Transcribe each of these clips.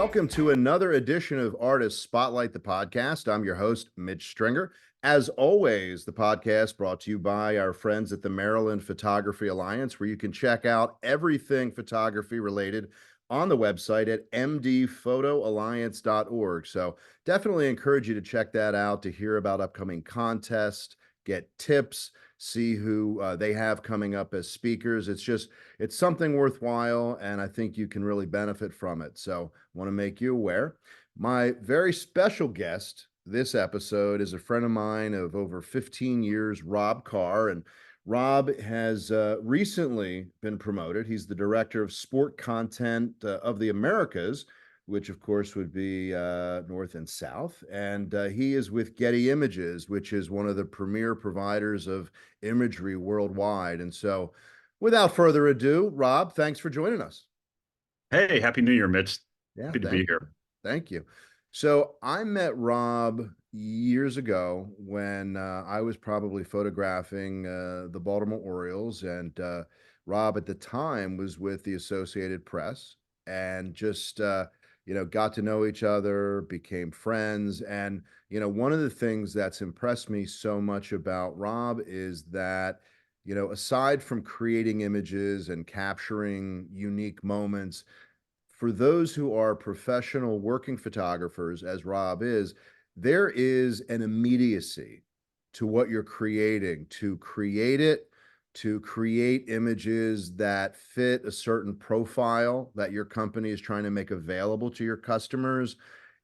Welcome to another edition of Artist Spotlight, the podcast. I'm your host, Mitch Stringer. As always, the podcast brought to you by our friends at the Maryland Photography Alliance, where you can check out everything photography related on the website at mdphotoalliance.org. So definitely encourage you to check that out to hear about upcoming contests, get tips, see who they have coming up as speakers. It's something worthwhile, and I think you can really benefit from it. So I want to make you aware. My very special guest this episode is a friend of mine of over 15 years, Rob Carr. And Rob has recently been promoted. He's the director of sport content of the Americas, which of course would be North and South. And he is with Getty Images, which is one of the premier providers of imagery worldwide. And so without further ado, Rob, thanks for joining us. Hey, Happy New Year, Mitch. Yeah, Good to be here. Thank you. So I met Rob years ago when I was probably photographing the Baltimore Orioles, and Rob at the time was with the Associated Press, and just got to know each other, became friends. And one of the things that's impressed me so much about Rob is that aside from creating images and capturing unique moments, for those who are professional working photographers, as Rob is, there is an immediacy to what you're creating, to create it, to create images that fit a certain profile that your company is trying to make available to your customers,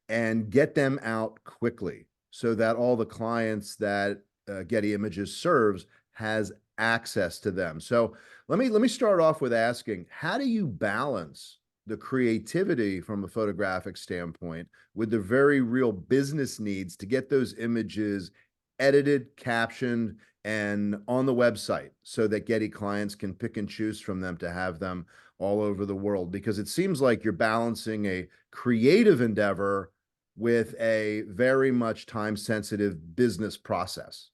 and get them out quickly so that all the clients that Getty Images serves has access to them. So let me start off with asking, how do you balance the creativity from a photographic standpoint with the very real business needs to get those images edited, captioned, and on the website so that Getty clients can pick and choose from them to have them all over the world? Because it seems like you're balancing a creative endeavor with a very much time-sensitive business process.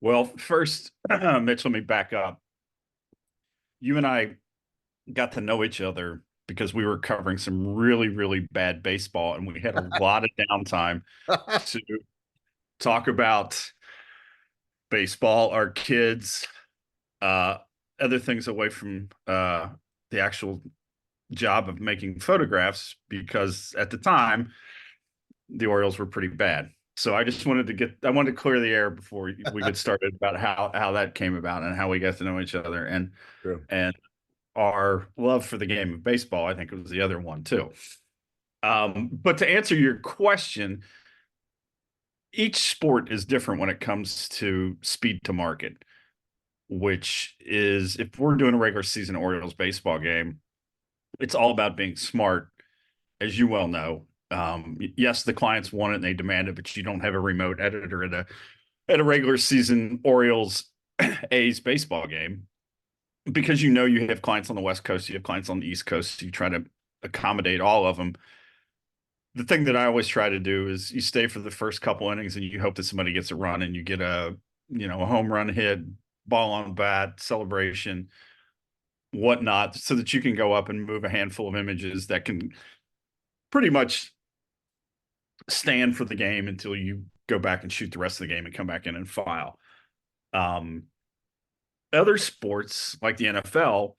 Well, first, Mitch, let me back up. You and I got to know each other because we were covering some really, really bad baseball, and we had a lot of downtime to talk about baseball, our kids, other things away from the actual job of making photographs, because at the time, the Orioles were pretty bad. So I just wanted to clear the air before we get started about how that came about and how we got to know each other, and True. and our love for the game of baseball. I think it was the other one too. But to answer your question, each sport is different when it comes to speed to market, which is, if we're doing a regular season Orioles baseball game, it's all about being smart, as you well know. Yes, the clients want it and they demand it, but you don't have a remote editor at a regular season Orioles A's baseball game, because you have clients on the West Coast, you have clients on the East Coast, so you try to accommodate all of them. The thing that I always try to do is you stay for the first couple innings and you hope that somebody gets a run and you get a home run hit, ball on bat, celebration, whatnot, so that you can go up and move a handful of images that can pretty much stand for the game until you go back and shoot the rest of the game and come back in and file. Other sports like the NFL,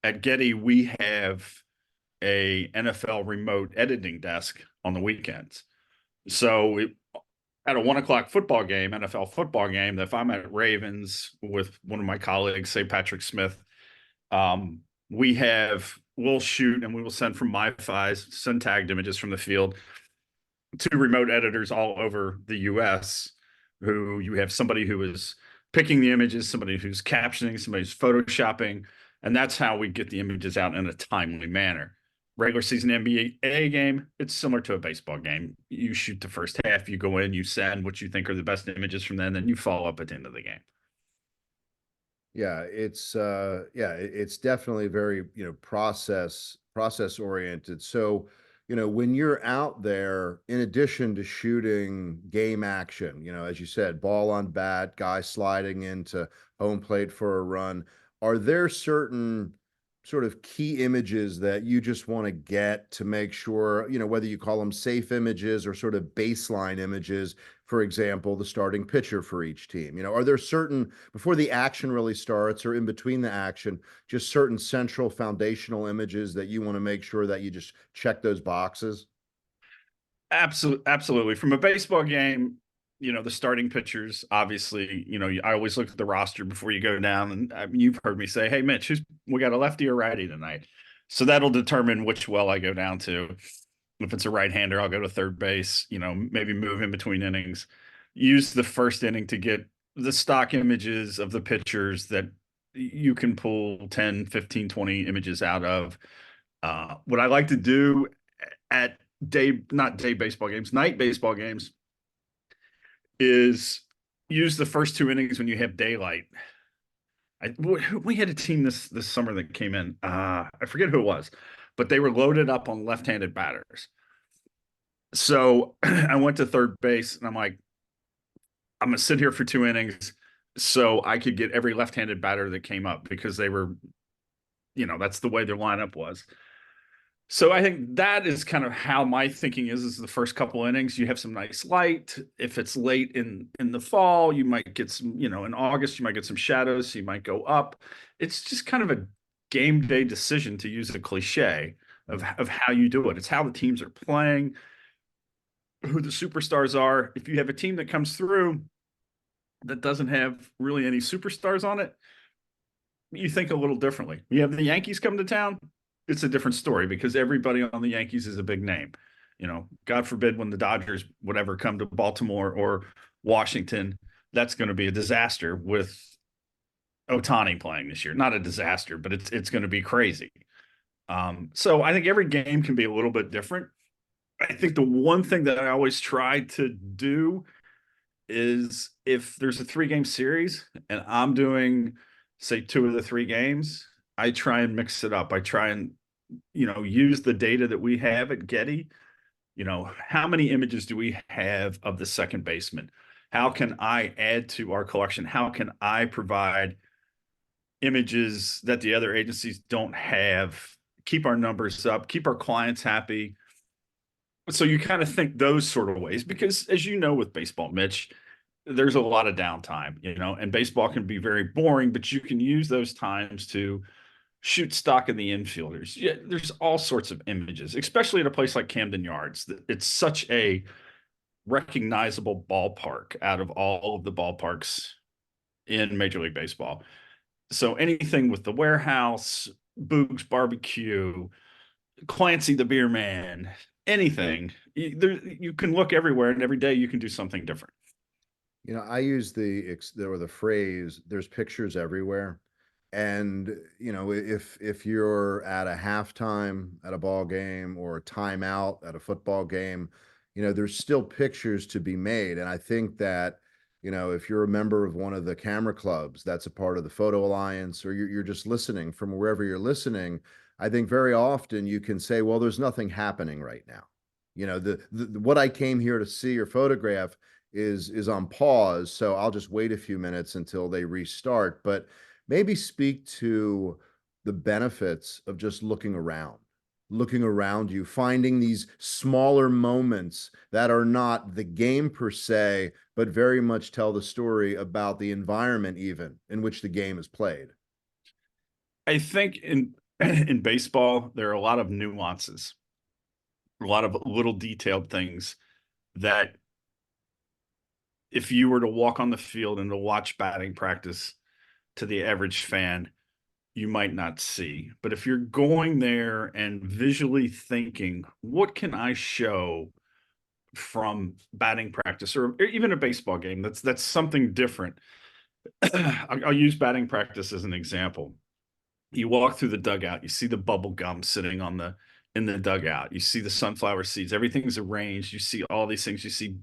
at Getty, we have a NFL remote editing desk on the weekends. So at a 1:00 football game, NFL football game, if I'm at Ravens with one of my colleagues, say Patrick Smith, we'll shoot and we will send from my files, send tagged images from the field to remote editors all over the US, who you have somebody who is picking the images, somebody who's captioning, somebody who's photoshopping, and that's how we get the images out in a timely manner. Regular season NBA game, it's similar to a baseball game. You shoot the first half, you go in, you send what you think are the best images from then you follow up at the end of the game. Yeah, it's definitely very, process oriented. So, when you're out there, in addition to shooting game action, as you said, ball on bat, guy sliding into home plate for a run, are there certain sort of key images that you just want to get to make sure, whether you call them safe images or sort of baseline images, for example, the starting pitcher for each team? Are there certain, before the action really starts or in between the action, just certain central foundational images that you want to make sure that you just check those boxes? Absolutely. From a baseball game, the starting pitchers, obviously, I always look at the roster before you go down. And I mean, you've heard me say, hey, Mitch, we got a lefty or righty tonight. So that'll determine which well I go down to. If it's a right-hander, I'll go to third base, maybe move in between innings. Use the first inning to get the stock images of the pitchers that you can pull 10, 15, 20 images out of. What I like to do at not day baseball games, night baseball games, is use the first two innings when you have daylight. We had a team this summer that came in. I forget who it was, but they were loaded up on left-handed batters. So I went to third base and I'm like, I'm gonna sit here for two innings so I could get every left-handed batter that came up because they were, that's the way their lineup was. So I think that is kind of how my thinking is the first couple innings, you have some nice light. If it's late in the fall, you might get some, in August, you might get some shadows, so you might go up. It's just kind of a game day decision, to use a cliche of how you do it. It's how the teams are playing, who the superstars are. If you have a team that comes through that doesn't have really any superstars on it, you think a little differently. You have the Yankees come to town, it's a different story because everybody on the Yankees is a big name. God forbid when the Dodgers would ever come to Baltimore or Washington, that's going to be a disaster with Ohtani playing this year. Not a disaster, but it's going to be crazy. So I think every game can be a little bit different. I think the one thing that I always try to do is, if there's a 3-game series and I'm doing, say, 2 of the 3 games, I try and mix it up. I try and, use the data that we have at Getty. How many images do we have of the second baseman? How can I add to our collection? How can I provide images that the other agencies don't have? Keep our numbers up, keep our clients happy. So you kind of think those sort of ways, because as you know, with baseball, Mitch, there's a lot of downtime, and baseball can be very boring, but you can use those times to shoot stock in the infielders. Yeah, there's all sorts of images, especially at a place like Camden Yards. It's such a recognizable ballpark out of all of the ballparks in Major League Baseball. So anything with the warehouse, Boog's Barbecue, Clancy the Beer Man, anything, you can look everywhere, and every day you can do something different. I use the phrase, there's pictures everywhere. And, if you're at a halftime at a ball game or a timeout at a football game, there's still pictures to be made. And I think that, if you're a member of one of the camera clubs that's a part of the Photo Alliance, or you're just listening from wherever you're listening, I think very often you can say, well, there's nothing happening right now. What I came here to see or photograph is on pause, so I'll just wait a few minutes until they restart. But maybe speak to the benefits of just looking around you, finding these smaller moments that are not the game per se, but very much tell the story about the environment even in which the game is played. I think in baseball, there are a lot of nuances, a lot of little detailed things that, if you were to walk on the field and to watch batting practice, to the average fan, you might not see. But if you're going there and visually thinking, what can I show from batting practice, or even a baseball game that's something different? I'll use batting practice as an example. You walk through the dugout, you see the bubble gum sitting in the dugout, you see the sunflower seeds, everything's arranged, you see all these things, you see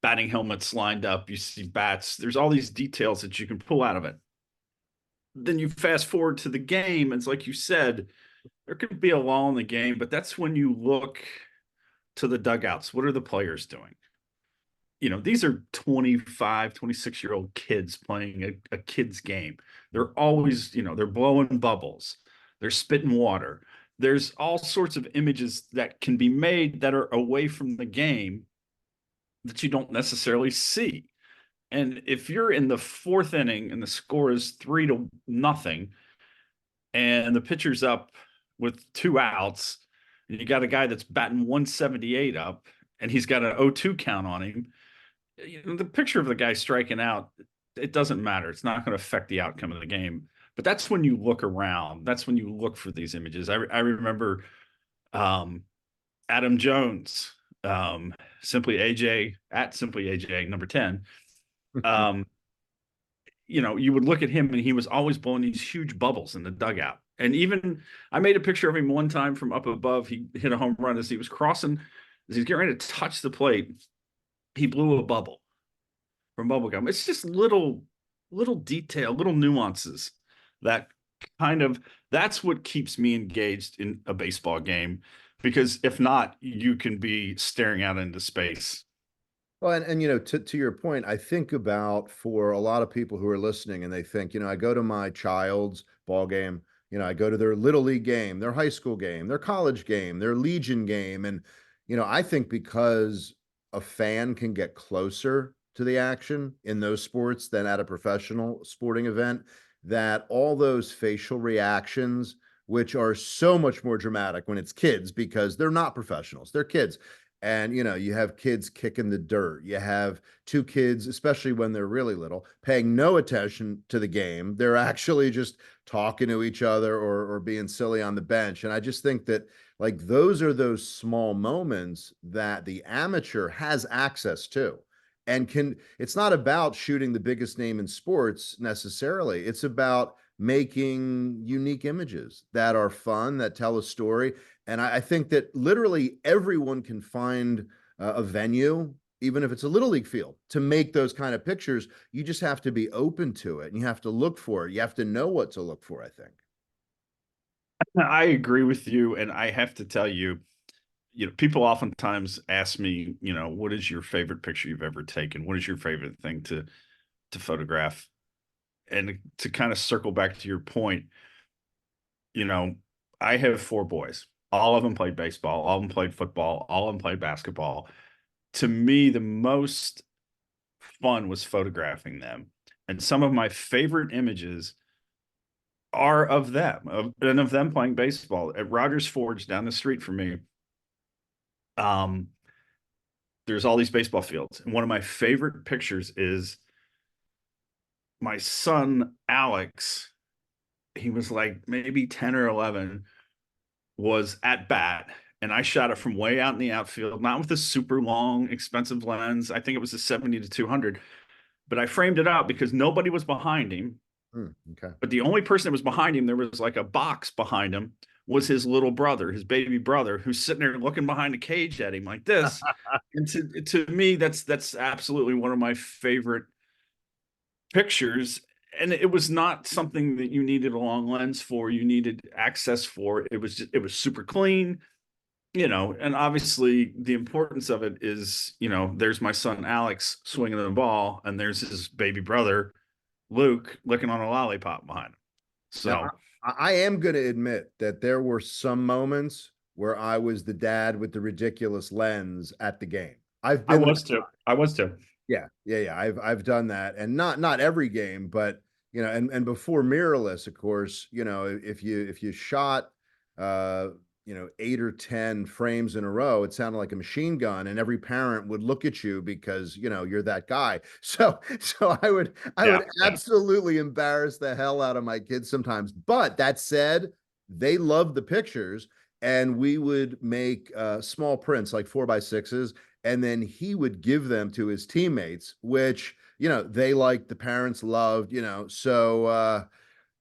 batting helmets lined up, you see bats, there's all these details that you can pull out of it. Then you fast forward to the game, and it's like you said, there could be a lull in the game, but that's when you look to the dugouts. What are the players doing? These are 25, 26-year-old kids playing a kid's game. They're always, they're blowing bubbles. There's spitting water. There's all sorts of images that can be made that are away from the game that you don't necessarily see. And if you're in the fourth inning and the score is 3-0, and the pitcher's up with 2 outs, and you got a guy that's batting 178 up, and he's got an 0-2 count on him, the picture of the guy striking out, it doesn't matter. It's not going to affect the outcome of the game. But that's when you look around. That's when you look for these images. I remember um, Adam Jones, simply AJ at simply AJ number 10. Um, you would look at him and he was always blowing these huge bubbles in the dugout. And even I made a picture of him one time from up above. He hit a home run as he was crossing, as he's getting ready to touch the plate. He blew a bubble from bubblegum. It's just little detail, little nuances that kind of that's what keeps me engaged in a baseball game. Because if not, you can be staring out into space. Well, and to your point, I think about for a lot of people who are listening and they think, I go to my child's ball game, I go to their little league game, their high school game, their college game, their Legion game. And, I think because a fan can get closer to the action in those sports than at a professional sporting event, that all those facial reactions, which are so much more dramatic when it's kids because they're not professionals, they're kids. And you have kids kicking the dirt, you have two kids, especially when they're really little, paying no attention to the game, they're actually just talking to each other or being silly on the bench. And I just think that, like, those are those small moments that the amateur has access to, and can it's not about shooting the biggest name in sports necessarily, it's about making unique images that are fun, that tell a story. And I think that literally everyone can find a venue, even if it's a little league field, to make those kind of pictures. You just have to be open to it and you have to look for it. You have to know what to look for, I think. I agree with you, and I have to tell you, people oftentimes ask me, what is your favorite picture you've ever taken? What is your favorite thing to photograph? And to kind of circle back to your point, you know, I have 4 boys. All of them played baseball, all of them played football, all of them played basketball. To me, the most fun was photographing them. And some of my favorite images are of them, and of them playing baseball at Rogers Forge down the street from me. Um, there's all these baseball fields. And one of my favorite pictures is my son, Alex. He was like maybe 10 or 11, was at bat. And I shot it from way out in the outfield, not with a super long, expensive lens. I think it was a 70 to 200, but I framed it out because nobody was behind him. Okay. But the only person that was behind him, there was like a box behind him, was his little brother, his baby brother, who's sitting there looking behind the cage at him like this. And to me, that's absolutely one of my favorite pictures. And it was not something that you needed a long lens for, you needed access for. It was super clean, and obviously the importance of it is, there's my son Alex swinging the ball, and there's his baby brother Luke licking on a lollipop behind him. Now, So I am going to admit that there were some moments where I was the dad with the ridiculous lens at the game. I've I been was too. I was too. Yeah. I've done that, and not every game, but and before mirrorless, of course, if you shot, uh, 8 or 10 frames in a row, it sounded like a machine gun, and every parent would look at you because you're that guy. So I Yeah. would absolutely embarrass the hell out of my kids sometimes. But that said, they loved the pictures, and we would make small prints like 4x6s, and then he would give them to his teammates, which they liked, the parents loved, so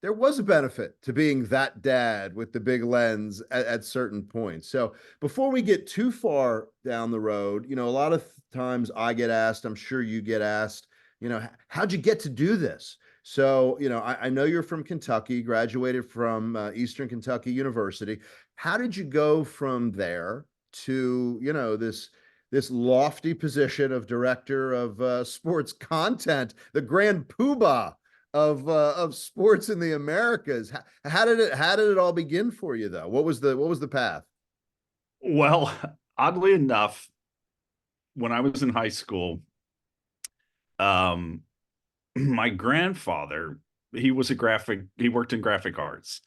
there was a benefit to being that dad with the big lens at certain points. So before we get too far down the road, a lot of times I get asked, I'm sure you get asked, how'd you get to do this? So, I know you're from Kentucky, graduated from Eastern Kentucky University. How did you go from there to, this lofty position of director of sports content, the grand poobah of sports in the Americas. How did it all begin for you though? What was the path? Well, oddly enough, when I was in high school, um, my grandfather, he worked in graphic arts,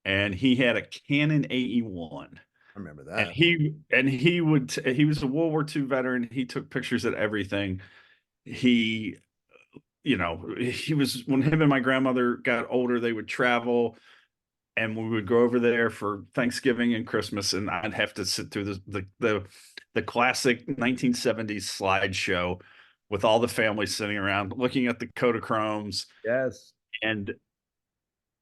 and he had a Canon AE1. I remember And that. he was a World War II veteran. He took pictures of everything. He, he was when him and my grandmother got older, they would travel, and we would go over there for Thanksgiving and Christmas, and I'd have to sit through the classic 1970s slideshow with all the family sitting around looking at the Kodachromes Yes. and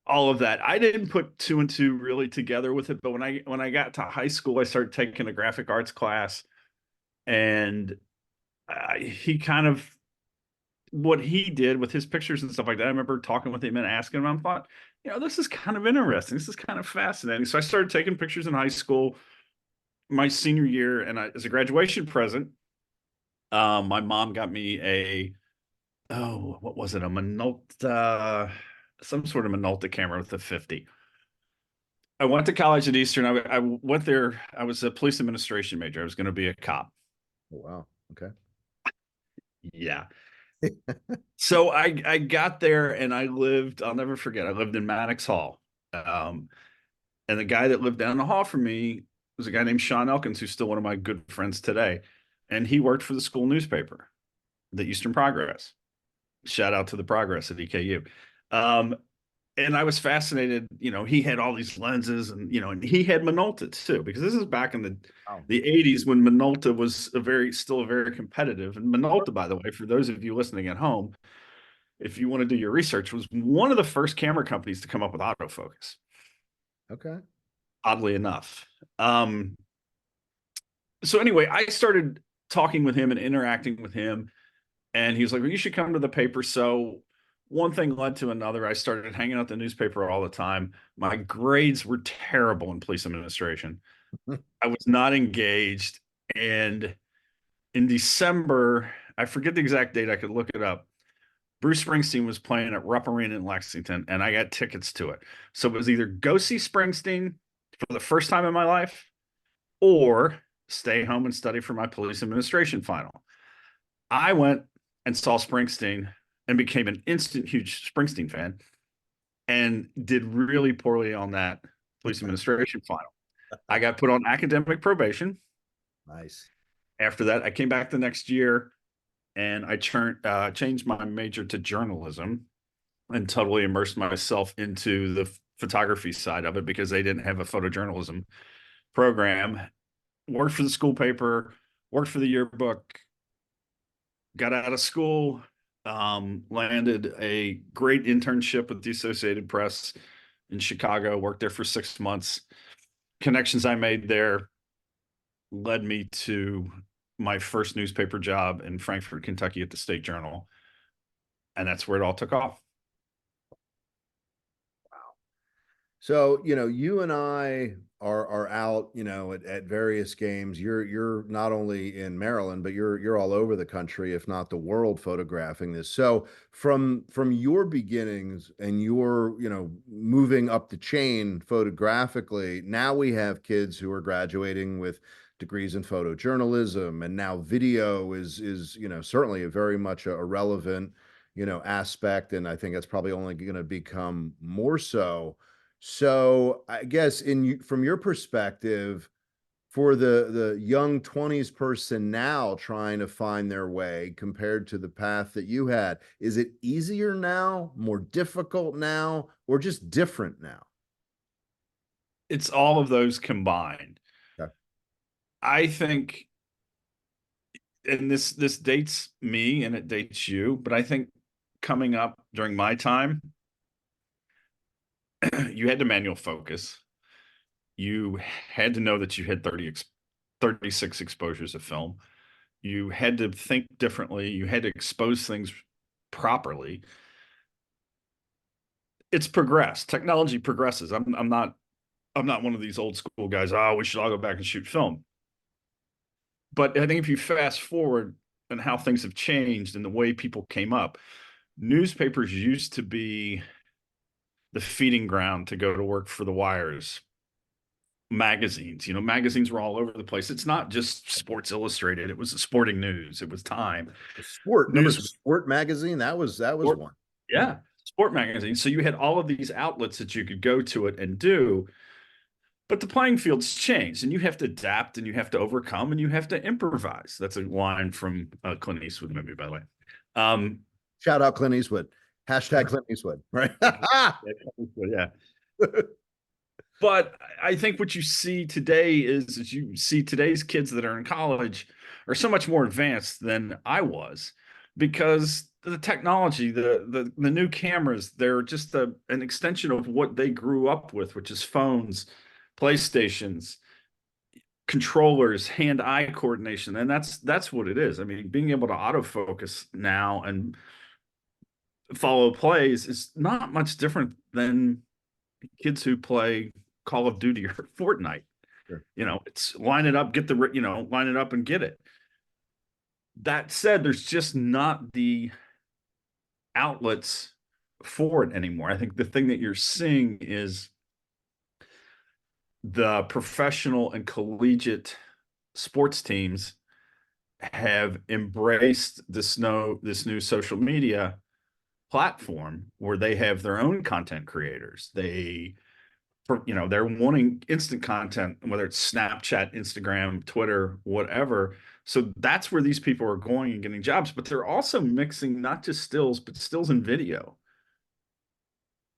all of that. I didn't put two and two really together with it, but when I got to high school, I started taking a graphic arts class, and he kind of what he did with his pictures and stuff like that. I remember talking with him and asking him. I thought, this is kind of interesting. This is kind of fascinating. So I started taking pictures in high school, my senior year, and as a graduation present, my mom got me what was it, a Minolta, some sort of Minolta camera with a 50. I went to college at Eastern. I went there. I was a police administration major. I was going to be a cop. Oh, wow. Okay. Yeah. So I got there and I'll never forget, I lived in Maddox Hall. Um, and the guy that lived down the hall from me was a guy named Sean Elkins, who's still one of my good friends today. And he worked for the school newspaper, the Eastern Progress. Shout out to the Progress at EKU. Um, and I was fascinated. He had all these lenses, and he had Minolta too, because this is back in the Wow. the 80s when Minolta was still a very competitive. And Minolta, by the way, for those of you listening at home, if you want to do your research, was one of the first camera companies to come up with autofocus, Okay. oddly enough. So anyway, I started talking with him and interacting with him, and he was like, well, you should come to the paper. So one thing led to another. I started hanging out the newspaper all the time. My grades were terrible in police administration. I was not engaged. And in December, I forget the exact date, I could look it up. Bruce Springsteen was playing at Rupp Arena in Lexington, and I got tickets to it. So it was either go see Springsteen for the first time in my life or stay home and study for my police administration final. I went and saw Springsteen and became an instant huge Springsteen fan and did really poorly on that police administration final. I got put on academic probation. Nice. After that, I came back the next year and I changed my major to journalism and totally immersed myself into the photography side of it because they didn't have a photojournalism program. Worked for the school paper, worked for the yearbook, got out of school, landed a great internship with the Associated Press in Chicago, worked there for 6 months. Connections I made there led me to my first newspaper job in Frankfort, Kentucky at the State Journal. And that's where it all took off. So, you and I are out, at various games. You're not only in Maryland, but you're all over the country, if not the world, photographing this. So from your beginnings and your, moving up the chain photographically, now we have kids who are graduating with degrees in photojournalism, and now video is, certainly a very much a relevant, aspect. And I think that's probably only going to become more so. So I guess from your perspective, for the young 20s person now trying to find their way compared to the path that you had, is it easier now, more difficult now, or just different now? It's all of those combined. Okay. I think, and this dates me and it dates you, but I think coming up during my time, you had to manual focus. You had to know that you had 36 exposures of film. You had to think differently. You had to expose things properly. It's progressed. Technology progresses. I'm not one of these old school guys. Oh, we should all go back and shoot film. But I think if you fast forward and how things have changed and the way people came up, newspapers used to be the feeding ground to go to work for the wires. Magazines, magazines were all over the place. It's not just Sports Illustrated. It was the Sporting News. It was Time. Sport, remember News Sport magazine? That was Sport, one. Yeah. yeah, sport magazines. So you had all of these outlets that you could go to it and do, but the playing field's changed, and you have to adapt, and you have to overcome, and you have to improvise. That's a line from Clint Eastwood movie, by the way. Um, Shout out Clint Eastwood. Hashtag Clint Eastwood. Right. yeah. But I think what you see today is you see today's kids that are in college are so much more advanced than I was, because the technology, the new cameras, they're just an extension of what they grew up with, which is phones, PlayStations, controllers, hand-eye coordination, and that's what it is. I mean, being able to autofocus now and follow plays is not much different than kids who play Call of Duty or Fortnite. Sure. It's line it up, line it up and get it. That said, there's just not the outlets for it anymore. I think the thing that you're seeing is the professional and collegiate sports teams have embraced this new social media platform where they have their own content creators. They're wanting instant content, whether it's Snapchat, Instagram, Twitter, whatever. So that's where these people are going and getting jobs, but they're also mixing not just stills, but stills and video.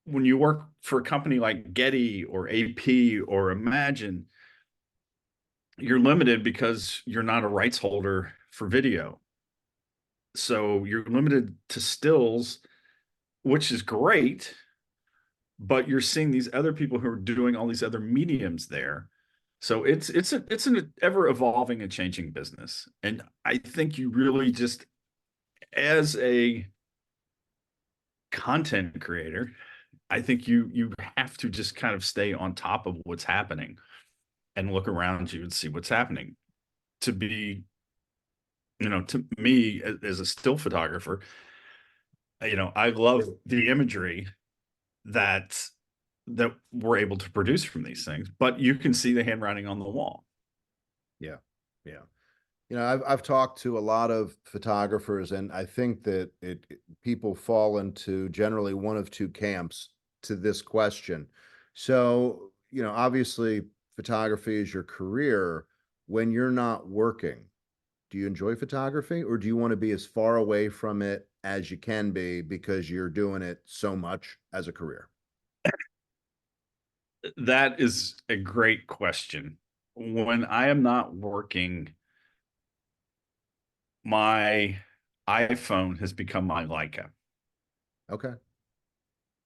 When you work for a company like Getty or AP or Imagine, you're limited because you're not a rights holder for video. So you're limited to stills, which is great, but you're seeing these other people who are doing all these other mediums there. So it's an ever evolving and changing business. And I think you really just, as a content creator, I think you have to just kind of stay on top of what's happening and look around you and see what's happening. To be, to me as a still photographer, I love the imagery that we're able to produce from these things, but you can see the handwriting on the wall. Yeah. Yeah. I've talked to a lot of photographers, and I think that people fall into generally one of two camps to this question. So, obviously photography is your career. When you're not working, do you enjoy photography, or do you want to be as far away from it as you can be because you're doing it so much as a career? That is a great question. When I am not working, my iPhone has become my Leica. Okay.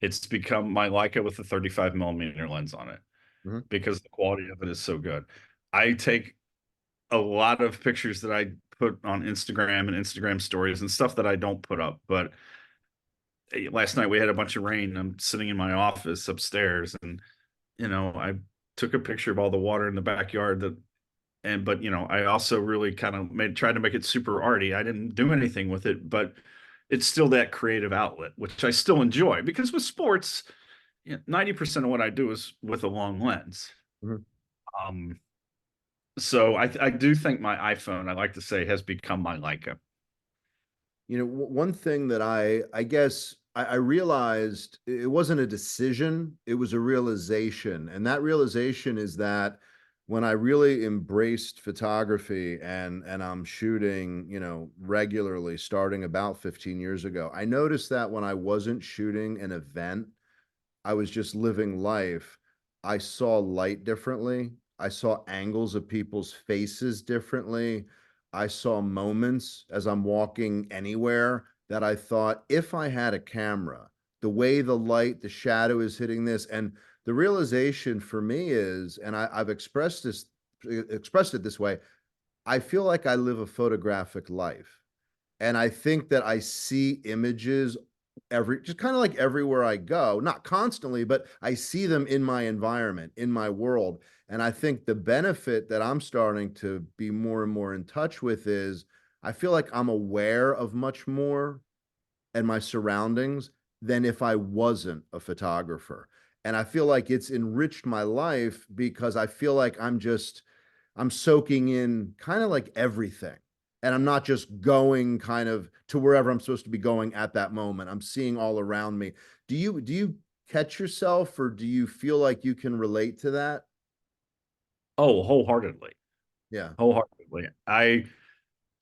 It's become my Leica with a 35 millimeter lens on it Hmm. because the quality of it is so good. I take a lot of pictures that I put on Instagram and Instagram stories and stuff that I don't put up. But last night we had a bunch of rain. I'm sitting in my office upstairs, and I took a picture of all the water in the backyard but I also really kind of tried to make it super arty. I didn't do anything with it, but it's still that creative outlet, which I still enjoy, because with sports, 90% of what I do is with a long lens. Hmm. Um, so I do think my iPhone, I like to say, has become my Leica. One thing that I guess I realized, it wasn't a decision, it was a realization. And that realization is that when I really embraced photography and I'm shooting, regularly starting about 15 years ago, I noticed that when I wasn't shooting an event, I was just living life. I saw light differently. I saw angles of people's faces differently. I saw moments as I'm walking anywhere that I thought, if I had a camera, the way the light, the shadow is hitting this, and the realization for me is, and I've expressed it this way, I feel like I live a photographic life. And I think that I see images just kind of like everywhere I go, not constantly, but I see them in my environment, in my world. And I think the benefit that I'm starting to be more and more in touch with is I feel like I'm aware of much more and my surroundings than if I wasn't a photographer. And I feel like it's enriched my life because I feel like I'm soaking in kind of like everything. And I'm not just going kind of to wherever I'm supposed to be going at that moment. I'm seeing all around me. Do you catch yourself, or do you feel like you can relate to that? Oh, wholeheartedly, Yeah. wholeheartedly. A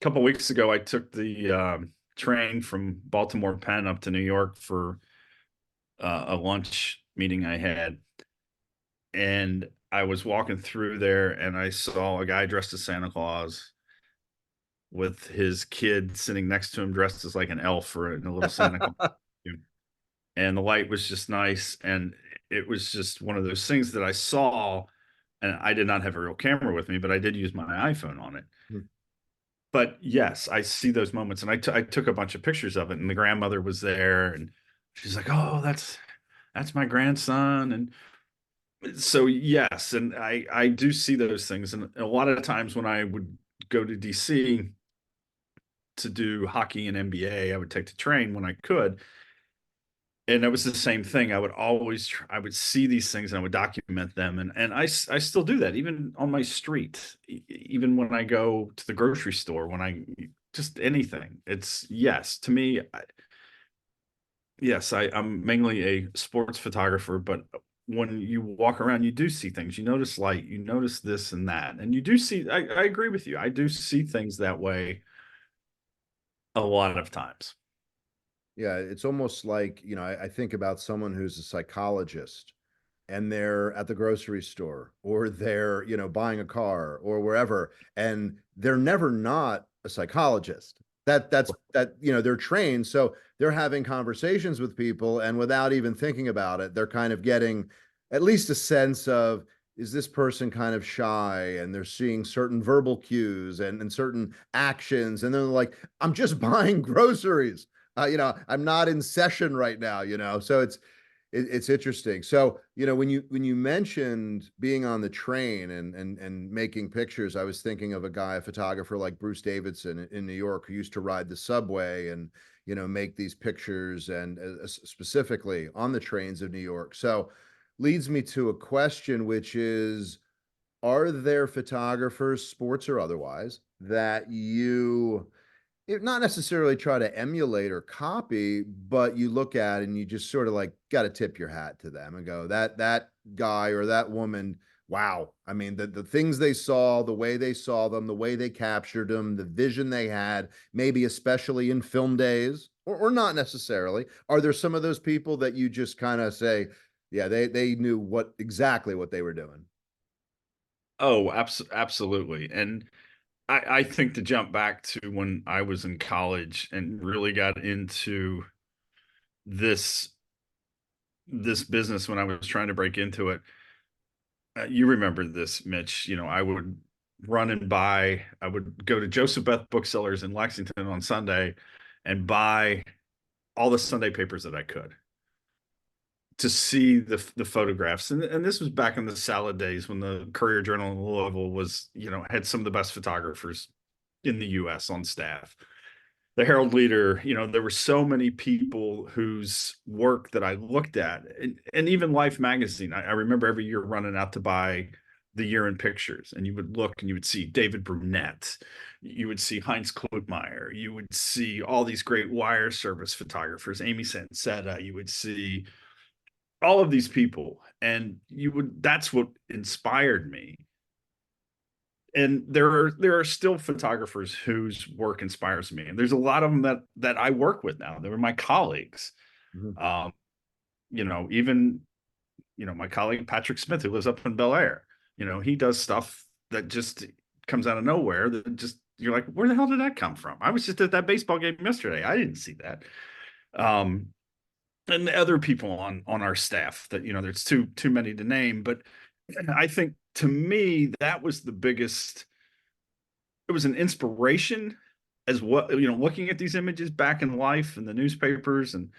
couple weeks ago, I took the train from Baltimore Penn up to New York for a lunch meeting I had, and I was walking through there, and I saw a guy dressed as Santa Claus with his kid sitting next to him, dressed as like an elf or in a little Santa Claus costume. And the light was just nice, and it was just one of those things that I saw, and I did not have a real camera with me, but I did use my iPhone on it. But yes, I see those moments, and I took a bunch of pictures of it, and the grandmother was there, and she's like, "Oh, that's my grandson," and so yes, and I do see those things, and a lot of times when I would go to DC to do hockey and NBA, I would take the train when I could, and it was the same thing. I would always I would see these things and I would document them, and I still do that even on my street, even when I go to the grocery store, when I just anything. It's yes to me. Yes, I'm mainly a sports photographer, but when you walk around, you do see things. You notice light, you notice this and that, and you do see. I agree with you. I do see things that way a lot of times. Yeah, it's almost like, I think about someone who's a psychologist and they're at the grocery store, or they're, buying a car or wherever, and they're never not a psychologist. They're trained, so they're having conversations with people, and without even thinking about it, they're kind of getting at least a sense of, is this person kind of shy, and they're seeing certain verbal cues and certain actions, and they're like, I'm just buying groceries. I'm not in session right now, so it's interesting. So, when you mentioned being on the train and making pictures, I was thinking of a guy, a photographer like Bruce Davidson in New York, who used to ride the subway and make these pictures, and specifically on the trains of New York. So, leads me to a question, which is: are there photographers, sports or otherwise, that you not necessarily try to emulate or copy, but you look at and you just sort of like got to tip your hat to them and go, that guy or that woman, wow. I mean, the things they saw, the way they saw them, the way they captured them, the vision they had, maybe especially in film days, or not necessarily. Are there some of those people that you just kind of say, yeah, they knew exactly what they were doing? Oh, absolutely. And I think to jump back to when I was in college and really got into this this business when I was trying to break into it. You remember this, Mitch. I would run and buy, I would go to Joseph Beth Booksellers in Lexington on Sunday and buy all the Sunday papers that I could to see the photographs. And this was back in the salad days when the Courier Journal in Louisville was, had some of the best photographers in the US on staff. The Herald Leader, there were so many people whose work that I looked at, and even Life magazine. I remember every year running out to buy the year in pictures, and you would look and you would see David Brunette, you would see Heinz Klutmeyer, you would see all these great wire service photographers, Amy Sancetta, you would see all of these people, and that's what inspired me. And there are still photographers whose work inspires me, and there's a lot of them that I work with now. They were my colleagues. Mhm. um Even my colleague Patrick Smith, who lives up in Bel Air. He does stuff that just comes out of nowhere, that just you're like, where the hell did that come from? I was just at that baseball game yesterday, I didn't see that. um and the other people on our staff that, there's too many to name, but I think to me that was the biggest. It was an inspiration as well, looking at these images back in life in the newspapers, and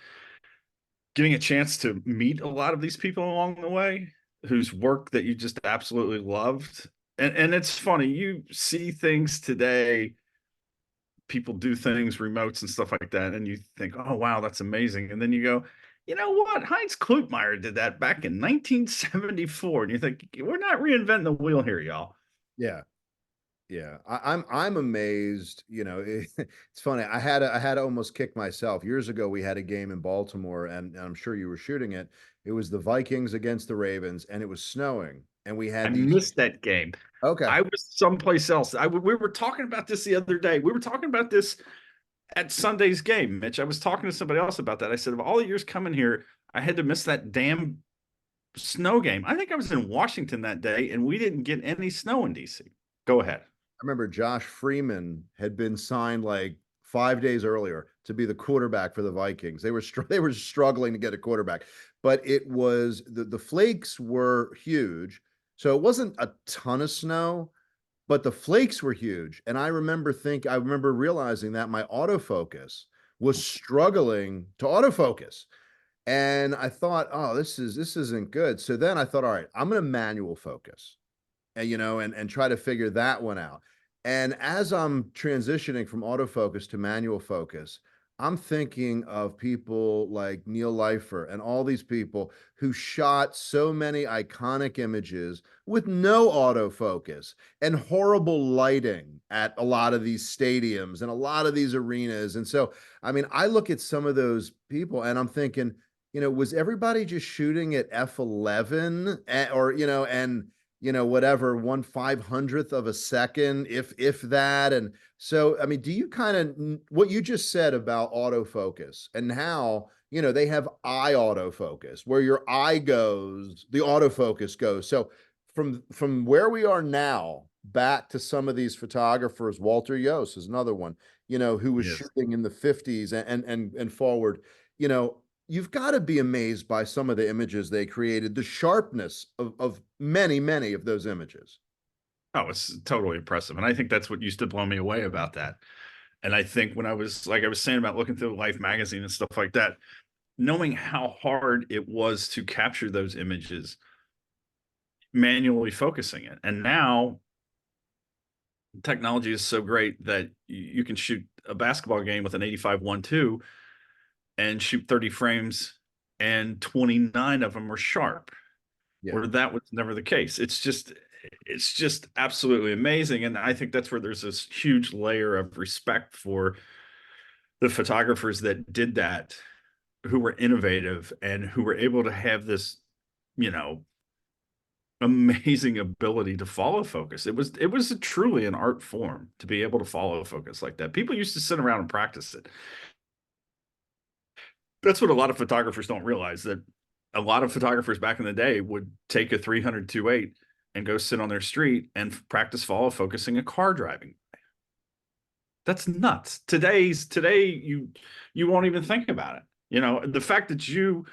getting a chance to meet a lot of these people along the way whose work that you just absolutely loved. And it's funny, you see things today people do things, remotes and stuff like that, and you think, "Oh, wow, that's amazing." And then you go, "You know what? Heinz Klutmeyer did that back in 1974." And you think, "We're not reinventing the wheel here, y'all." Yeah. Yeah, I'm amazed. It's funny. I had to almost kick myself. Years ago, we had a game in Baltimore, and I'm sure you were shooting it. It was the Vikings against the Ravens, and it was snowing, and we I had these. missed that game. Okay, I was someplace else. We were talking about this the other day. We were talking about this at Sunday's game, Mitch. I was talking to somebody else about that. I said, of all the years coming here, I had to miss that damn snow game. I think I was in Washington that day, and we didn't get any snow in DC. Go ahead. I remember Josh Freeman had been signed like 5 days earlier to be the quarterback for the Vikings. They were struggling to get a quarterback, but it was the flakes were huge, so it wasn't a ton of snow, but the flakes were huge. And I remember realizing that my autofocus was struggling to autofocus. And I thought, oh, this isn't good. So then I thought, all right, I'm gonna manual focus and try to figure that one out. And as I'm transitioning from autofocus to manual focus, I'm thinking of people like Neil Leifer and all these people who shot so many iconic images with no autofocus and horrible lighting at a lot of these stadiums and a lot of these arenas. And so, I mean, I look at some of those people and I'm thinking, was everybody just shooting at f11 or and whatever 1/500th of a second, if that. And so, I mean, do you kind of what you just said about autofocus and how, they have eye autofocus where your eye goes, the autofocus goes. So from where we are now back to some of these photographers, Walter Yost is another one, who was Yes. shooting in the 50s and forward, you know, you've got to be amazed by some of the images they created, the sharpness of many, many of those images. Oh, it's totally impressive. And I think that's what used to blow me away about that. And I think when I was, like I was saying about looking through Life magazine and stuff like that, knowing how hard it was to capture those images, manually focusing it. And now technology is so great that you can shoot a basketball game with an 85-1.2 and shoot 30 frames, and 29 of them are sharp, Yeah. where that was never the case. It's just absolutely amazing. And I think that's where there's this huge layer of respect for the photographers that did that, who were innovative and who were able to have this, you know, amazing ability to follow focus. It was truly an art form to be able to follow focus like that. People used to sit around and practice it. That's what a lot of photographers don't realize, that a lot of photographers back in the day would take a 300-2.8 and go sit on their street and practice follow focusing a car driving. That's nuts. Today you won't even think about it. You know, the fact that you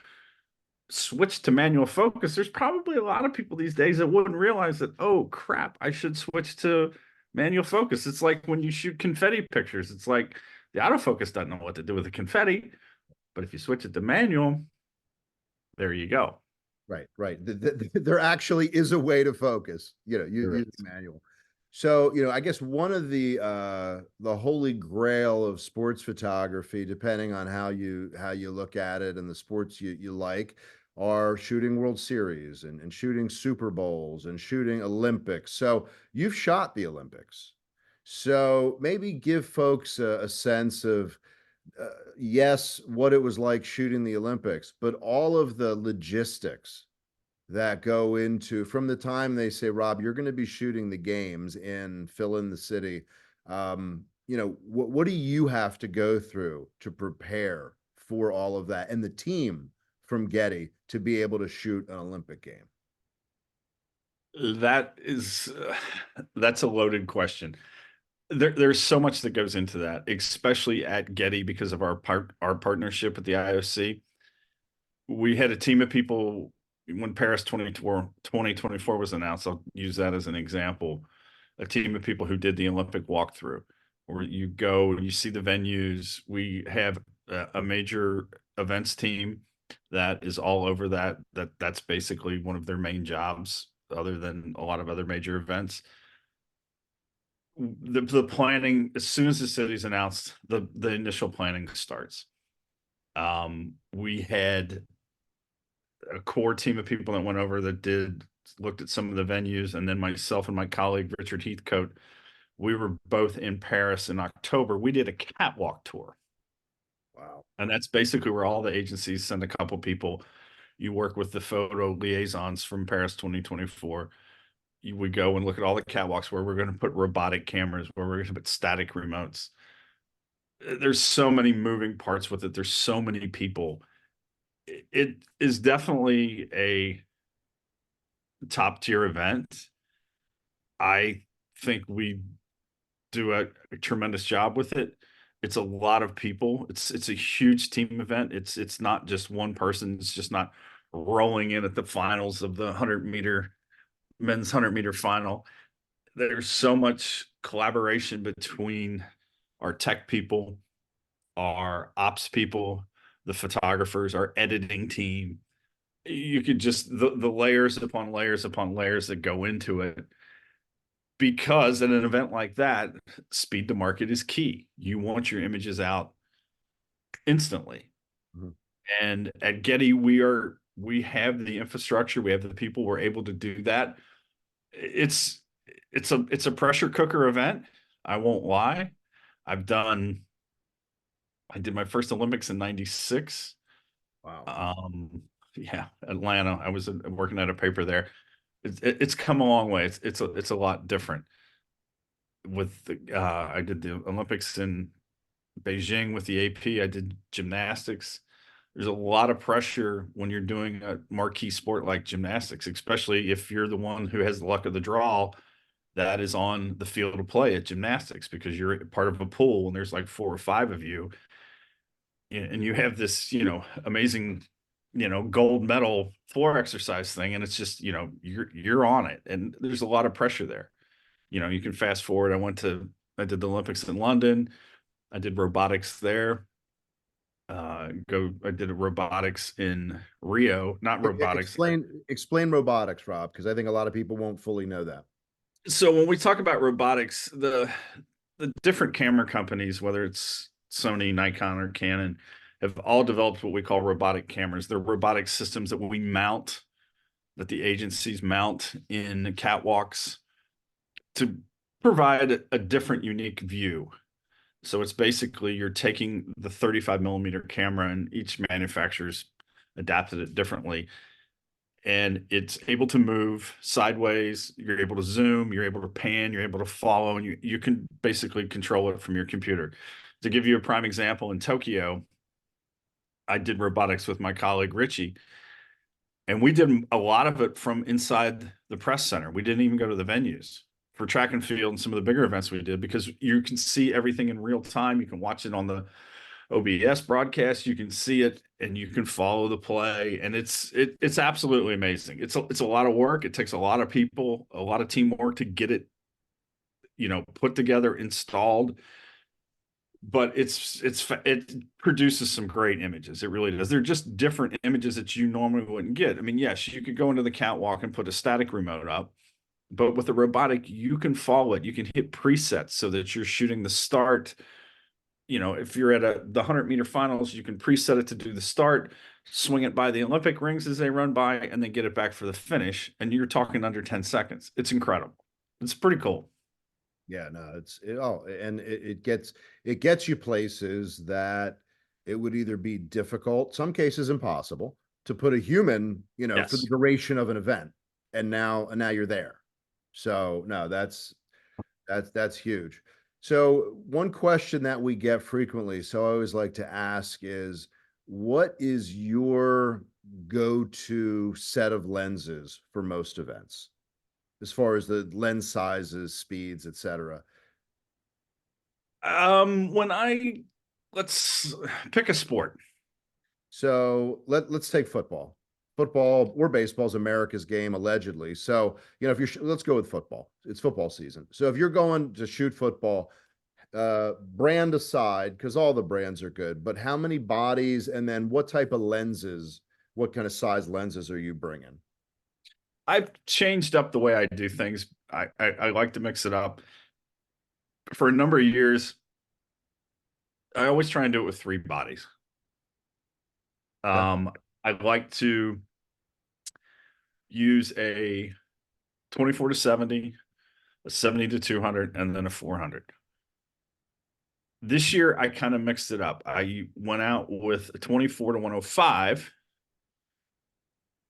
switch to manual focus, there's probably a lot of people these days that wouldn't realize that, oh crap, I should switch to manual focus. It's like when you shoot confetti pictures, it's like the autofocus doesn't know what to do with the confetti, but if you switch it to manual, there you go. Right, right. There actually is a way to focus, There using is. manual. So, I guess one of the holy grail of sports photography, depending on how you look at it and the sports you like, are shooting World Series and shooting Super Bowls and shooting Olympics. So you've shot the Olympics. So maybe give folks a sense of yes, what it was like shooting the Olympics, but all of the logistics that go into from the time they say, Rob, you're going to be shooting the games in fill in the city. What do you have to go through to prepare for all of that and the team from Getty to be able to shoot an Olympic game? That's a loaded question. There's so much that goes into that, especially at Getty because of our partnership with the IOC. We had a team of people when Paris 2024 was announced. I'll use that as an example. A team of people who did the Olympic walkthrough, where you go and you see the venues. We have a major events team that is all over that. That's basically one of their main jobs, other than a lot of other major events. the planning, as soon as the city's announced, the initial planning starts. We had a core team of people that went over that looked at some of the venues, and then myself and my colleague Richard Heathcote, we were both in Paris in October. We did a catwalk tour, Wow. and that's basically where all the agencies send a couple people. You work with the photo liaisons from Paris 2024. You would go and look at all the catwalks where we're going to put robotic cameras, where we're going to put static remotes. There's so many moving parts with it. There's so many people. It is definitely a top tier event. I think we do a tremendous job with it. It's a lot of people. It's a huge team event. It's not just one person. It's just not rolling in at the finals of the 100-meter men's 100-meter final. There's so much collaboration between our tech people, our ops people, the photographers, our editing team. You could just the layers upon layers upon layers that go into it, because at an event like that, speed to market is key. You want your images out instantly. Mhm. And at Getty, we have the infrastructure, we have the people, we're able to do that. It's it's a pressure cooker event. I won't lie. I've done I did my first Olympics in 96. Wow. Um, yeah, Atlanta. I was working at a paper there. It's come a long way. It's a lot different. With the I did the Olympics in Beijing with the AP. I did gymnastics. There's a lot of pressure when you're doing a marquee sport like gymnastics, especially if you're the one who has the luck of the draw that is on the field of play at gymnastics, because you're part of a pool and there's like 4 or 5 of you, and you have this, amazing, gold medal floor exercise thing, and it's just, you're on it, and there's a lot of pressure there. You can fast forward. I did the Olympics in London. I did robotics there. I did robotics in Rio, not robotics. Explain robotics, Rob, because I think a lot of people won't fully know that. So when we talk about robotics, the different camera companies, whether it's Sony, Nikon, or Canon, have all developed what we call robotic cameras. They're robotic systems that we mount, that the agencies mount in catwalks to provide a different, unique view. So it's basically you're taking the 35 millimeter camera, and each manufacturer's adapted it differently, and it's able to move sideways. You're able to zoom, you're able to pan, you're able to follow, and you can basically control it from your computer. To give you a prime example, in Tokyo, I did robotics with my colleague Richie, and we did a lot of it from inside the press center. We didn't even go to the venues for track and field and some of the bigger events we did, because you can see everything in real time. You can watch it on the OBS broadcast. You can see it and you can follow the play, and it's absolutely amazing. It's a lot of work. It takes a lot of people, a lot of teamwork to get it, put together, installed. But it produces some great images. It really does. They're just different images that you normally wouldn't get. I mean, yes, you could go into the catwalk and put a static remote up, but with the robotic, you can follow it. You can hit presets so that you're shooting the start. If you're at the 100-meter finals, you can preset it to do the start, swing it by the Olympic rings as they run by, and then get it back for the finish. And you're talking under 10 seconds. It's incredible. It's pretty cool. Yeah, no, and it gets you places that it would either be difficult, some cases impossible, to put a human, for the Yes. duration of an event, and now you're there. So no, that's huge. So one question that we get frequently, so I always like to ask is, what is your go-to set of lenses for most events, as far as the lens sizes, speeds, etc.? When I Let's pick a sport. So let's take football. Football or baseball is America's game, allegedly. So, if let's go with football. It's football season. So if you're going to shoot football, brand aside, because all the brands are good, but how many bodies, and then what type of lenses, what kind of size lenses are you bringing? I've changed up the way I do things. I like to mix it up. for a number of years, I always try and do it with three bodies. Okay. I like to use a 24 to 70, a 70 to 200, and then a 400. This year, I kind of mixed it up. I went out with a 24 to 105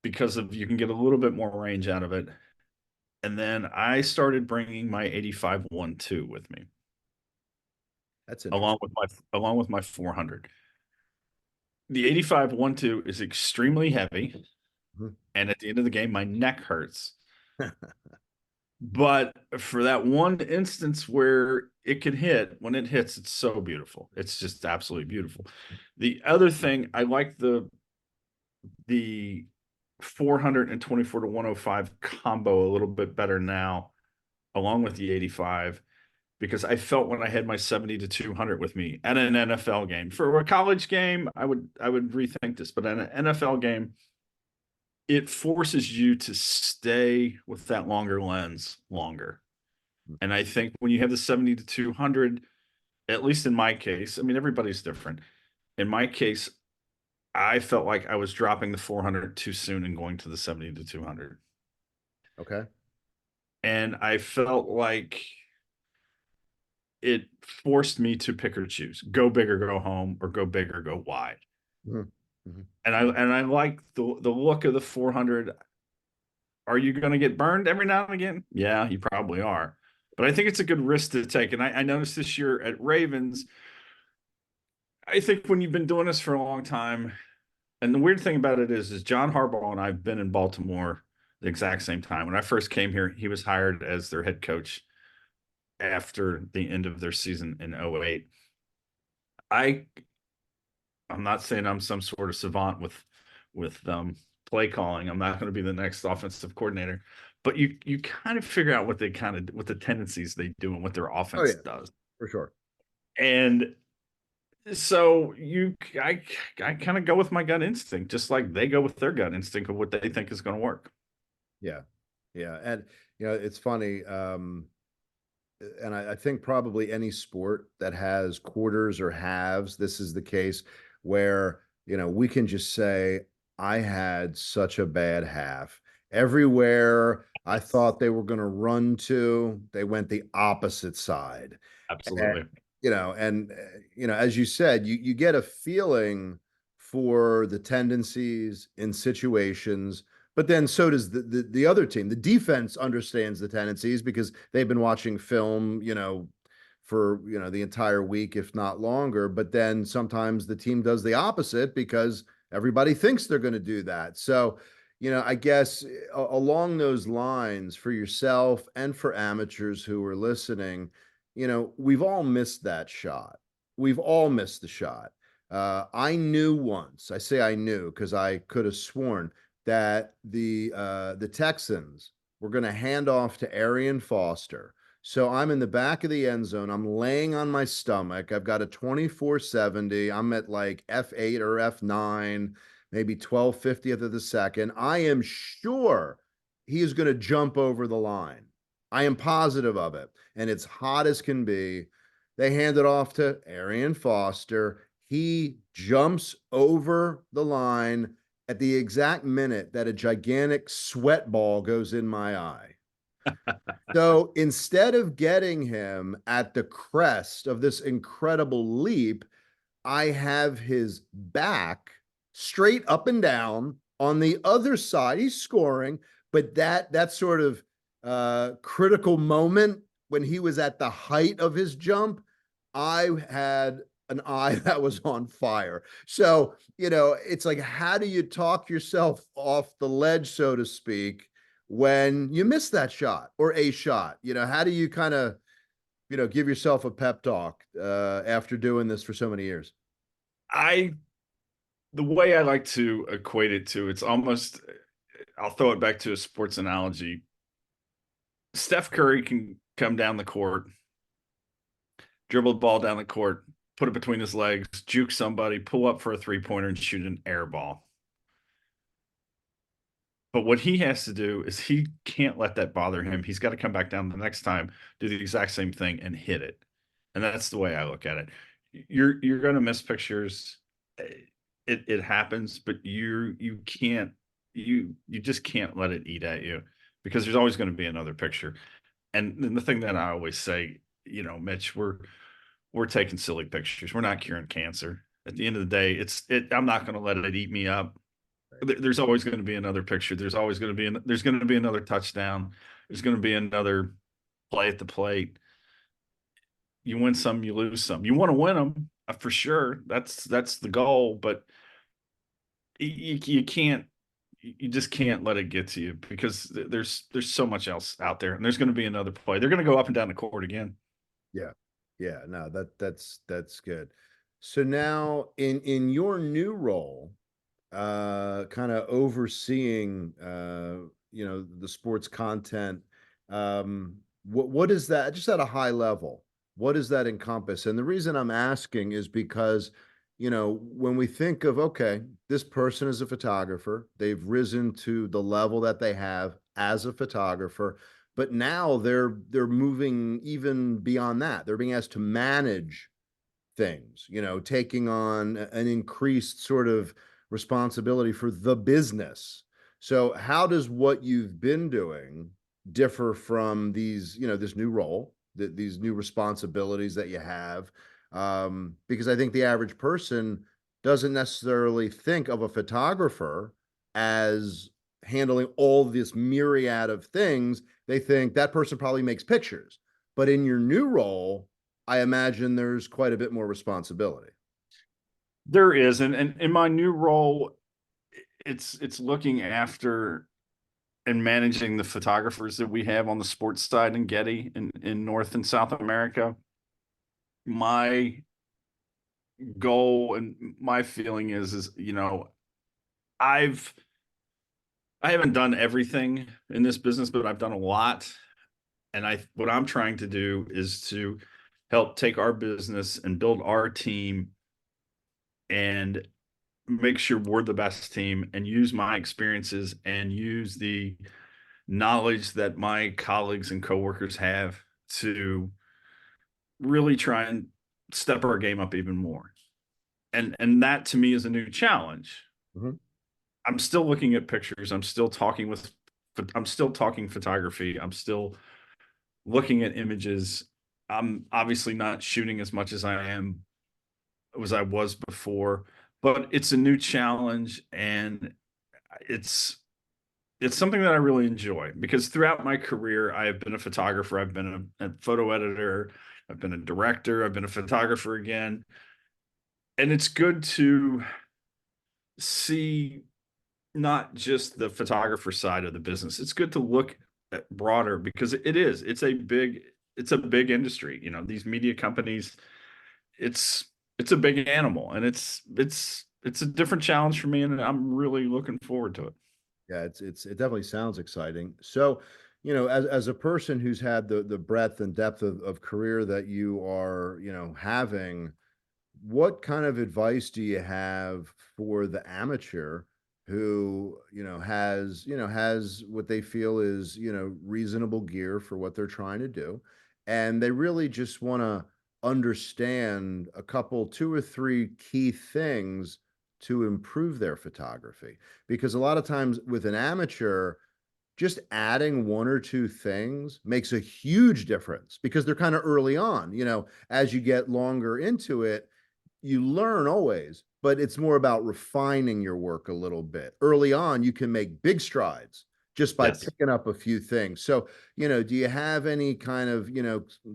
because of you can get a little bit more range out of it. And then I started bringing my 85 1.2 with me, That's along interesting. with my 400. The 85 1.2 is extremely heavy, Mhm. and at the end of the game, my neck hurts. But for that one instance where it can hit, when it hits, it's so beautiful. It's just absolutely beautiful. The other thing, I like the 424 to 105 combo a little bit better now, along with the 85, because I felt when I had my 70 to 200 with me at an NFL game. For a college game, I would rethink this, but at an NFL game, it forces you to stay with that longer lens longer. And I think when you have the 70 to 200, at least in my case, I mean, everybody's different. In my case, I felt like I was dropping the 400 too soon and going to the 70 to 200. Okay. And I felt like it forced me to pick or choose, go big or go home, or go big or go wide. Mhm. Mhm. And I like the look of the 400. Are you going to get burned every now and again? Yeah, you probably are. But I think it's a good risk to take. And I noticed this year at Ravens, I think when you've been doing this for a long time, and the weird thing about it is John Harbaugh and I've been in Baltimore the exact same time. When I first came here, he was hired as their head coach after the end of their season in '08. I I'm not saying I'm some sort of savant with play calling. I'm not going to be the next offensive coordinator, but you kind of figure out what the tendencies they do and what their Oh offense yeah, does. for sure. And so I kind of go with my gut instinct, just like they go with their gut instinct of what they think is going to work. Yeah. Yeah. And it's funny. And I think probably any sport that has quarters or halves, this is the case where, we can just say, I had such a bad half. Everywhere I thought they were going to run to, they went the opposite side. And, Absolutely. as you said, you get a feeling for the tendencies in situations, but then so does the other team. The defense understands the tendencies because they've been watching film, for the entire week, if not longer. But then sometimes the team does the opposite because everybody thinks they're going to do that. So, I guess along those lines for yourself and for amateurs who are listening, we've all missed that shot. We've all missed the shot. I knew once. I say I knew because I could have sworn that the Texans were going to hand off to Arian Foster. So I'm in the back of the end zone. I'm laying on my stomach. I've got a 24/70. I'm at like F8 or F9, maybe 12/50th of the second. I am sure he is going to jump over the line. I am positive of it. And it's hot as can be. They hand it off to Arian Foster. He jumps over the line at the exact minute that a gigantic sweat ball goes in my eye. So instead of getting him at the crest of this incredible leap, I have his back straight up and down on the other side. He's scoring, but that sort of critical moment when he was at the height of his jump, I had an eye that was on fire. So, it's like, how do you talk yourself off the ledge, so to speak, when you miss that shot or a shot? How do you kind of, give yourself a pep talk after doing this for so many years? I The way I like to equate it to, it's almost, I'll throw it back to a sports analogy. Steph Curry can come down the court, dribble the ball down the court, put it between his legs, juke somebody, pull up for a 3-pointer, and shoot an air ball. But what he has to do is he can't let that bother him. He's got to come back down the next time, do the exact same thing, and hit it. And that's the way I look at it. You're going to miss pictures. It happens, but you can't you just can't let it eat at you, because there's always going to be another picture. And then the thing that I always say, Mitch, we're taking silly pictures. We're not curing cancer. At the end of the day, I'm not going to let it eat me up. There's always going to be another picture. There's going to be another touchdown. There's going to be another play at the plate. You win some, you lose some. You want to win them, for sure. That's the goal, but you can't you just can't let it get to you, because there's so much else out there, and there's going to be another play. They're going to go up and down the court again. Yeah. Yeah, no, that's good. So now in your new role, kind of overseeing the sports content, what is that just at a high level? What does that encompass? And the reason I'm asking is because, when we think of, okay, this person is a photographer, they've risen to the level that they have as a photographer, but now they're moving even beyond that. They're being asked to manage things, taking on an increased sort of responsibility for the business. So, how does what you've been doing differ from this new role, these new responsibilities that you have? Because I think the average person doesn't necessarily think of a photographer as handling all this myriad of things. They think that person probably makes pictures. But in your new role, I imagine there's quite a bit more responsibility. There is, and in my new role, it's looking after and managing the photographers that we have on the sports side in Getty, in North and South America. My goal and my feeling is I've I haven't done everything in this business, but I've done a lot. And what I'm trying to do is to help take our business and build our team and make sure we're the best team, and use my experiences and use the knowledge that my colleagues and coworkers have to really try and step our game up even more. And that to me is a new challenge. Mhm. I'm still looking at pictures. I'm still talking photography. I'm still looking at images. I'm obviously not shooting as much as I was before, but it's a new challenge, and it's it's something that I really enjoy, because throughout my career I have been a photographer, I've been a photo editor, I've been a director, I've been a photographer again. And it's good to see not just the photographer side of the business. It's good to look at broader, because it's a big industry. These media companies, it's it's a big animal, and it's a different challenge for me, and I'm really looking forward to it. Yeah, it definitely sounds exciting. So, as a person who's had the breadth and depth of career that you are, having, what kind of advice do you have for the amateur who, has what they feel is, reasonable gear for what they're trying to do, and they really just want to understand a couple, two or three key things to improve their photography? Because a lot of times with an amateur, just adding one or two things makes a huge difference because they're kind of early on. As you get longer into it, you learn always, but it's more about refining your work a little bit. Early on, you can make big strides just by Yes. picking up a few things. So, do you have any kind of,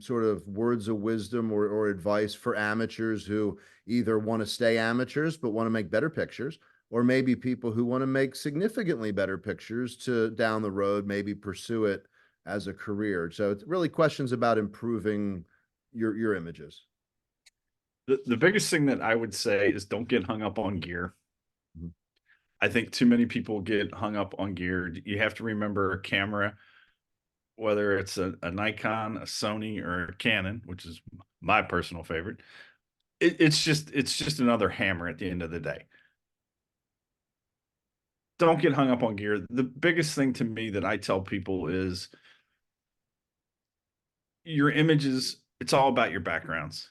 sort of words of wisdom or advice for amateurs who either want to stay amateurs but want to make better pictures, or maybe people who want to make significantly better pictures to down the road, maybe pursue it as a career? So it's really questions about improving your images. The biggest thing that I would say is, don't get hung up on gear. Mhm. I think too many people get hung up on gear. You have to remember, a camera, whether it's a Nikon, a Sony, or a Canon, which is my personal favorite, it's just another hammer at the end of the day. Don't get hung up on gear. The biggest thing to me that I tell people is, your images It's all about your backgrounds.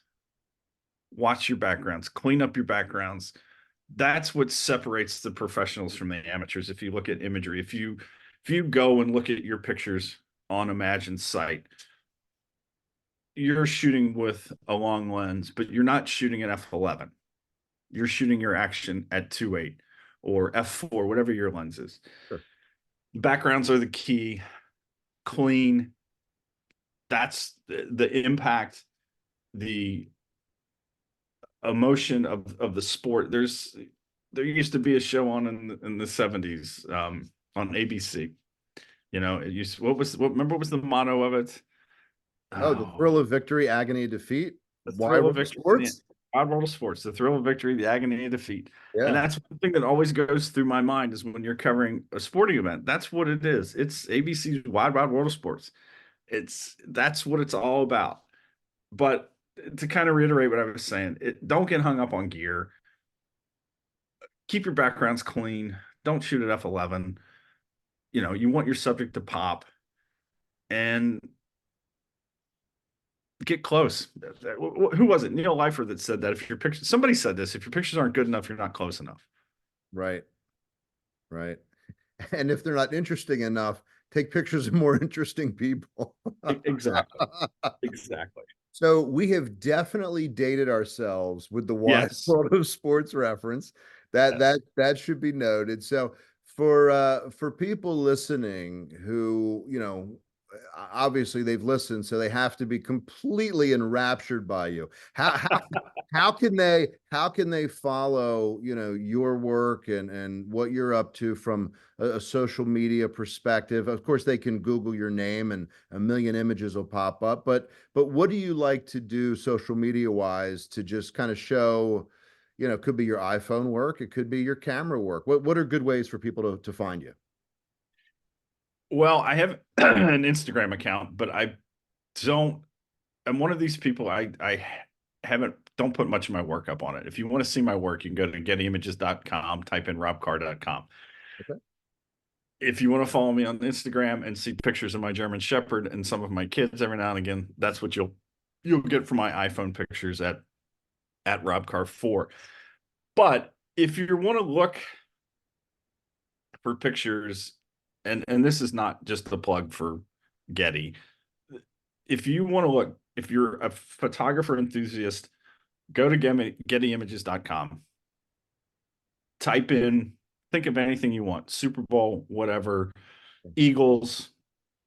Watch your backgrounds, clean up your backgrounds. That's what separates the professionals from the amateurs. If you look at imagery, if you go and look at your pictures on Imagine's site, you're shooting with a long lens, but you're not shooting at f11. You're shooting your action at 2.8 or f4, whatever your lens is. Sure. Backgrounds are the key. Clean. That's the impact, the emotion of the sport. There used to be a show on in the 70s on ABC. You know, it used remember what was the motto of it? Oh, the thrill Oh, of victory, agony of defeat. the Why thrill of world of victory, sports? odd world of sports, the thrill of victory, the agony of defeat. And Yeah, that's one thing that always goes through my mind is when you're covering a sporting event. That's what it is. It's ABC's Wide World of Sports. That's what it's all about. But to kind of reiterate what I was saying, don't get hung up on gear. Keep your backgrounds clean. Don't shoot at f11. You know, you want your subject to pop and get close. Who was it? Neil Leifer that said that if your pictures, somebody said this, if your pictures aren't good enough, you're not close enough. right, right. And if they're not interesting enough, take pictures of more interesting people. Exactly. Exactly. So we have definitely dated ourselves with the wide Yes. world of sports reference. Yes. That should be noted. So for people listening who, obviously they've listened, so they have to be completely enraptured by you. How can they follow, your work and what you're up to from a social media perspective? Of course, they can Google your name and a million images will pop up, but what do you like to do social media wise to just kind of show, it could be your iPhone work, it could be your camera work. What are good ways for people to find you? Well, I have an Instagram account, but don't, I'm one of these people, I haven't, don't put much of my work up on it. If you want to see my work, you can go to gettyimages.com, type in robcar.com. Okay. If you want to follow me on Instagram and see pictures of my German Shepherd and some of my kids every now and again, that's what you'll get from my iPhone pictures at robcar4. But if you want to look for pictures, and this is not just a plug for Getty. If you want to look, if you're a photographer enthusiast, go to gettyimages.com. Type in, think of anything you want, Super Bowl, whatever, Eagles,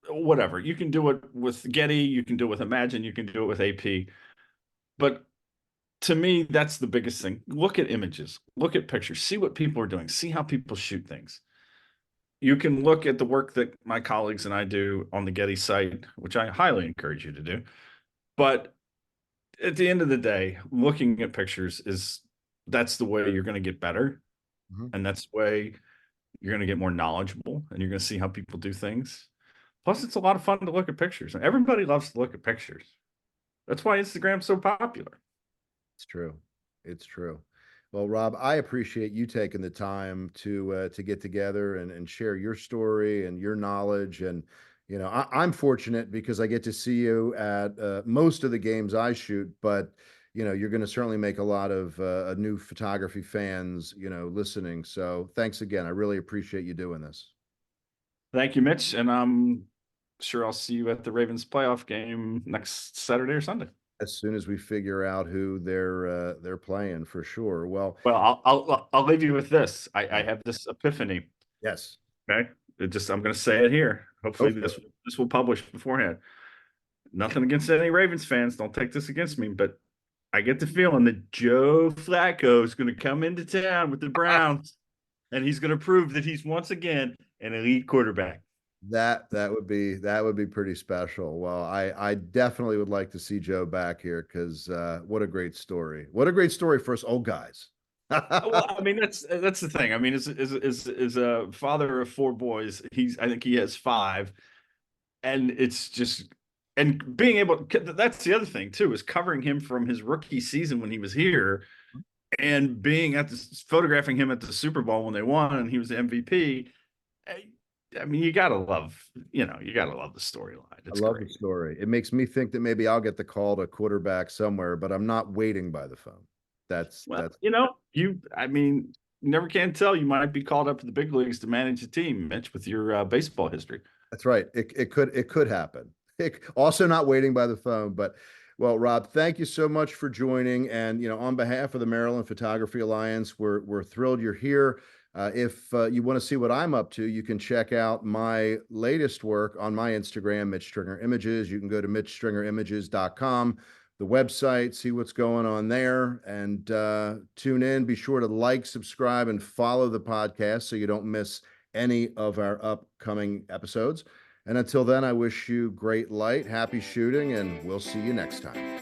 whatever. You can do it with Getty, you can do it with Imagine, you can do it with AP. But to me, that's the biggest thing. Look at images, look at pictures, see what people are doing, see how people shoot things. You can look at the work that my colleagues and I do on the Getty site, which I highly encourage you to do. But at the end of the day, looking at pictures that's the way you're going to get better. Mhm. And that's the way you're going to get more knowledgeable and you're going to see how people do things. Plus, it's a lot of fun to look at pictures. Everybody loves to look at pictures. That's why Instagram's so popular. It's true. It's true. Well, Rob, I appreciate you taking the time to get together and share your story and your knowledge. And I'm fortunate because I get to see you at most of the games I shoot. But you're going to certainly make a lot of new photography fans, listening. So thanks again. I really appreciate you doing this. Thank you, Mitch. And I'm sure I'll see you at the Ravens playoff game next Saturday or Sunday. As soon as we figure out who they're playing, for sure. Well, Well, I'll leave you with this. I have this epiphany. yes, Okay, I'm going to say it here. go Hopefully, for it. this will publish beforehand. Nothing against any Ravens fans. Don't take this against me, but I get the feeling that Joe Flacco is going to come into town with the Browns, and he's going to prove that he's once again an elite quarterback. That would be pretty special. Well, I definitely would like to see Joe back here because what a great story! What a great story for us old guys. Well, I mean that's the thing. I mean, as a father of four boys, I think he has five, and it's just and being able. That's the other thing too is covering him from his rookie season when he was here, and being at the photographing him at the Super Bowl when they won and he was the MVP. I mean, you gotta love, you gotta love the storyline. I It's love the great. story. It makes me think that maybe I'll get the call to quarterback somewhere, but I'm not waiting by the phone. Well, That's I mean, you never can tell. You might be called up to the big leagues to manage a team, Mitch, with your baseball history. That's right. It could happen. Also not waiting by the phone, but well, Rob, thank you so much for joining. And on behalf of the Maryland Photography Alliance, we're thrilled you're here. If you want to see what I'm up to, you can check out my latest work on my Instagram, Mitch Stringer Images. You can go to mitchstringerimages.com, the website, see what's going on there, and tune in. Be sure to like, subscribe, and follow the podcast so you don't miss any of our upcoming episodes. And until then, I wish you great light, happy shooting, and we'll see you next time.